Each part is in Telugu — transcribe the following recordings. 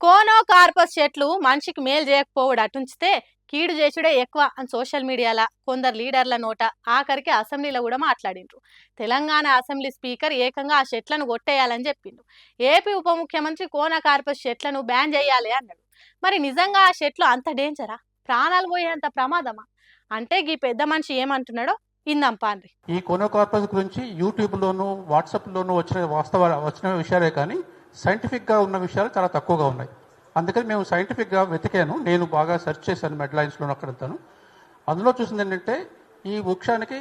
కోనో కార్పస్ చెట్లు మనిషికి మేలు చేయకపోవడం అటుంచితే కీడు చేసుడే ఎక్కువ అని సోషల్ మీడియాలో కొందరు లీడర్ల నోట ఆఖరికి అసెంబ్లీలో కూడా మాట్లాడిండ్రు. తెలంగాణ అసెంబ్లీ స్పీకర్ ఏకంగా ఆ చెట్లను కొట్టేయాలని చెప్పిండు. ఏపీ ఉప ముఖ్యమంత్రి కోన కార్పస్ చెట్లను బ్యాన్ చేయాలి అన్నాడు. మరి నిజంగా ఆ చెట్లు అంత డేంజరా, ప్రాణాలు పోయేంత ప్రమాదమా అంటే ఈ పెద్ద మనిషి ఏమంటున్నాడో ఇందాం పాండ్రి. ఈ కోనో కార్పస్ గురించి యూట్యూబ్లోను వాట్సాప్లోను వచ్చిన విషయాలే కానీ సైంటిఫిక్గా ఉన్న విషయాలు చాలా తక్కువగా ఉన్నాయి. అందుకని మేము సైంటిఫిక్గా వెతికాను. నేను బాగా సెర్చ్ చేశాను మెడ్లైన్స్లో అక్కడంతాను. అందులో చూసింది ఏంటంటే ఈ వృక్షానికి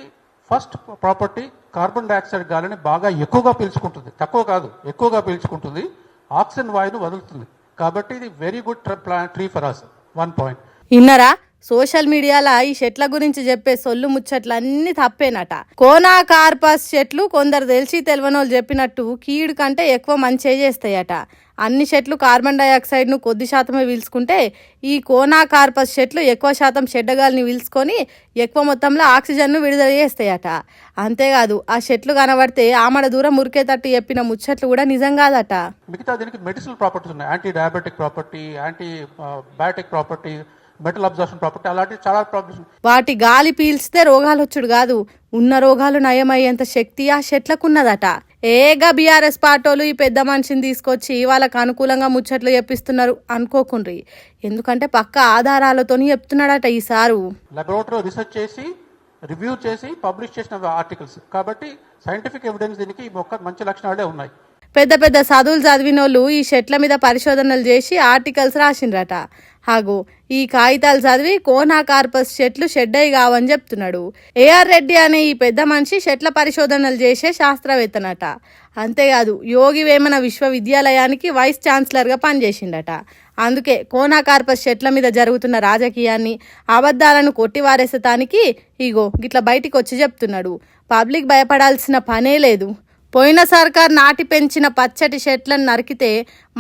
ఫస్ట్ ప్రాపర్టీ కార్బన్ డైఆక్సైడ్ గాలిని బాగా ఎక్కువగా పీల్చుకుంటుంది. తక్కువ కాదు, ఎక్కువగా పీల్చుకుంటుంది. ఆక్సిజన్ వాయువును వదులుతుంది. కాబట్టి ఇది very good tree for us. 1 point. ఇన్నరా సోషల్ మీడియాలో ఈ చెట్ల గురించి చెప్పే సొల్లు ముచ్చట్లు అన్ని తప్పేనట. కోనా కార్పస్ చెట్లు కొందరు తెలిసి తెలియనోళ్ళు చెప్పినట్టు కీడు కంటే ఎక్కువ మంచి చేస్తాయట. అన్ని చెట్లు కార్బన్ డైఆక్సైడ్ను కొద్ది శాతమే పీల్చుకుంటే ఈ కోనా కార్పస్ చెట్లు ఎక్కువ శాతం చెడ్డగాలిని పీల్చుకొని ఎక్కువ మొత్తంలో ఆక్సిజన్ను విడుదల చేస్తాయట. అంతేకాదు ఆ చెట్లు కనబడితే ఆమడ దూరం ఉరికేటట్టు చెప్పిన ముచ్చట్లు కూడా నిజం కాదట. మిగతా దీనికి మెడిసినల్ ప్రాపర్టీస్ ఉన్నాయి. Anti diabetic property, anti biotic property, metal absorption property, అలాంటి చాలా ప్రాబ్లమ్స్. వాటి గాలి పీల్చితే రోగాలు వచ్చుడు కాదు, ఉన్న రోగాలు నయమయ్యేంత శక్తి ఆ చెట్లకున్నదట. ఏగా బీఆర్ఎస్ పార్టీలు ఈ పెద్ద మనిషిని తీసుకొచ్చి వాళ్ళకు అనుకూలంగా ముచ్చట్లు చెప్పిస్తున్నారు అనుకోకుండ్రి. ఎందుకంటే పక్క ఆధారాలతోని చెప్తున్నాడట ఈ సారు. లాబొరేటరీలో రీసెర్చ్ చేసి రివ్యూ చేసి పబ్లిష్ చేసిన ఆర్టికల్స్ కాబట్టి సైంటిఫిక్ ఎవిడెన్స్ దీనికి మంచి లక్షణాలే ఉన్నాయి. పెద్ద పెద్ద చదువులు చదివినోళ్ళు ఈ చెట్ల మీద పరిశోధనలు చేసి ఆర్టికల్స్ రాసిండ్రట. హాగో ఈ కాగితాలు చదివి కోనా కార్పస్ చెట్లు షెడ్డయి కావని చెప్తున్నాడు. ఏఆర్ రెడ్డి అనే ఈ పెద్ద మనిషి చెట్ల పరిశోధనలు చేసే శాస్త్రవేత్తనట. అంతేకాదు యోగి వేమన విశ్వవిద్యాలయానికి వైస్ ఛాన్సలర్గా పనిచేసిండట. అందుకే కోనా కార్పస్ చెట్ల మీద జరుగుతున్న రాజకీయాన్ని, అబద్ధాలను కొట్టివారేసటానికి ఇగో గిట్లా బయటికి వచ్చి చెప్తున్నాడు. పబ్లిక్ భయపడాల్సిన పనే లేదు. పోయిన సర్కార్ నాటి పెంచిన పచ్చటి చెట్లను నరికితే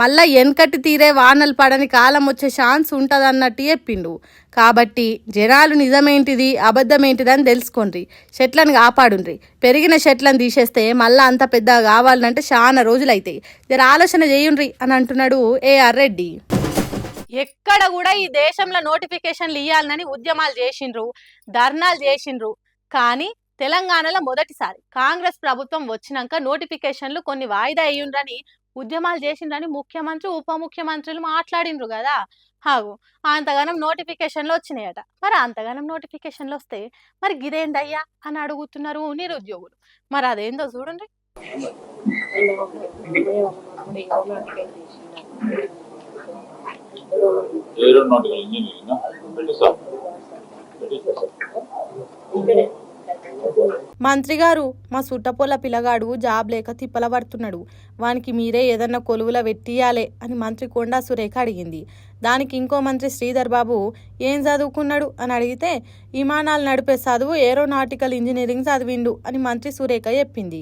మళ్ళా వెనకటి తీరే వానలు పడని కాలం వచ్చే ఛాన్స్ ఉంటుందన్నట్టు చెప్పిండు. కాబట్టి జనాలు నిజమేంటిది అబద్ధమేంటిది అని తెలుసుకోండి, చెట్లను కాపాడుండ్రి. పెరిగిన చెట్లను తీసేస్తే మళ్ళా అంత పెద్దగా కావాలంటే చాలా రోజులైతాయి. జర ఆలోచన చేయుండ్రి అని అంటున్నాడు ఏఆర్ రెడ్డి. ఎక్కడ కూడా ఈ దేశంలో నోటిఫికేషన్లు ఇవ్వాలని ఉద్యమాలు చేసిండ్రు, ధర్నాలు చేసిండ్రు. కానీ తెలంగాణలో మొదటిసారి కాంగ్రెస్ ప్రభుత్వం వచ్చినాక నోటిఫికేషన్లు కొన్ని వాయిదా అయ్యుండ్రని ఉద్యమాలు చేసిండ్రని ముఖ్యమంత్రి ఉప ముఖ్యమంత్రులు మాట్లాడిండ్రు కదా. హాగు అంతగానం నోటిఫికేషన్లు వచ్చినాయట. మరి అంతగానం నోటిఫికేషన్లు వస్తే మరి గిదేందయ్యా అని అడుగుతున్నారు నిరుద్యోగులు. మరి అదేందో చూడండి. మంత్రి గారు, మా సుట్టపొల్ల పిల్లగాడు జాబ్ లేక తిప్పల పడుతున్నాడు, వానికి మీరే ఏదన్నా కొలువుల పెట్టియాలే అని మంత్రి కొండా సురేఖ అడిగింది. దానికి ఇంకో మంత్రి శ్రీధర్ బాబు ఏం చదువుకున్నాడు అని అడిగితే విమానాలు నడిపే చదువు ఏరోనాటికల్ ఇంజనీరింగ్ చదివిండు అని మంత్రి సురేఖ చెప్పింది.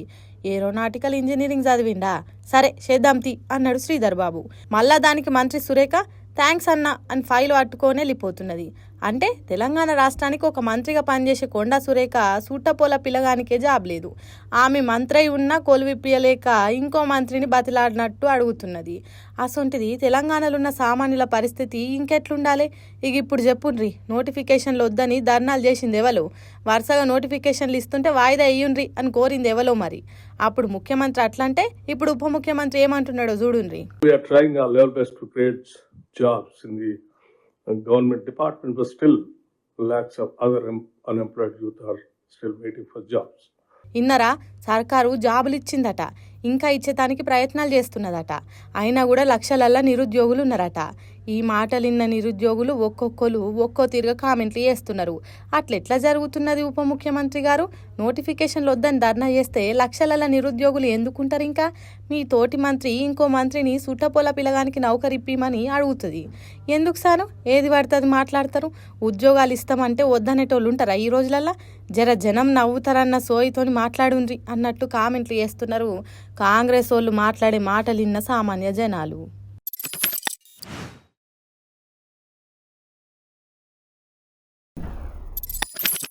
ఏరోనాటికల్ ఇంజనీరింగ్ చదివిండా, సరే చేద్దాం తీ అన్నాడు శ్రీధర్ బాబు. మళ్ళా దానికి మంత్రి సురేఖ థ్యాంక్స్ అన్న అని ఫైల్ పట్టుకొని వెళ్ళిపోతున్నది. అంటే తెలంగాణ రాష్ట్రానికి ఒక మంత్రిగా పనిచేసే కొండా సురేఖ సూటపోల పిల్లగానికే జాబ్ లేదు. ఆమె మంత్రి ఉన్నా కొలువిప్పియలేక ఇంకో మంత్రిని బతిలాడినట్టు అడుగుతున్నది. అసొంటిది తెలంగాణలో ఉన్న సామాన్యుల పరిస్థితి ఇంకెట్లుండాలి? ఇక ఇప్పుడు చెప్పుండ్రి, నోటిఫికేషన్లు వద్దని ధర్నాలు చేసింది ఎవలో, వరుసగా నోటిఫికేషన్లు ఇస్తుంటే వాయిదా అయ్యుండ్రి అని కోరింది ఎవలో. మరి అప్పుడు ముఖ్యమంత్రి అట్లంటే ఇప్పుడు ఉప ముఖ్యమంత్రి ఏమంటున్నాడో చూడుండ్రి. Jobs in the government department, but still lakhs of other unemployed youth are still waiting for jobs. ఇన్నరా సర్కారు జాబులు ఇచ్చిందట, ఇంకా ఇచ్చేదానికి ప్రయత్నాలు చేస్తున్నదట. అయినా కూడా లక్షలల్లా నిరుద్యోగులు ఉన్నారట. ఈ మాటలు విన్న నిరుద్యోగులు ఒక్కొక్కరు ఒక్కో తీరుగా కామెంట్లు చేస్తున్నారు. అట్లెట్లా జరుగుతున్నది ఉప ముఖ్యమంత్రి గారు? నోటిఫికేషన్లు వద్దని ధర్నా చేస్తే లక్షలల్లా నిరుద్యోగులు ఎందుకుంటారు? ఇంకా మీ తోటి మంత్రి ఇంకో మంత్రిని సుట్టపొల పిల్లగానికి నౌకరిప్పిమని అడుగుతుంది. ఎందుకు సాను ఏది పడుతుంది మాట్లాడతారు? ఉద్యోగాలు ఇస్తామంటే వద్దనేటోళ్ళు ఉంటారా ఈ రోజులల్లా? జనం నవ్వుతారన్న సోయితోని మాట్లాడుండ్రి అన్నట్టు కామెంట్లు చేస్తున్నారు కాంగ్రెస్ వాళ్ళు మాట్లాడే మాటలు విన్న సామాన్య జనాలు.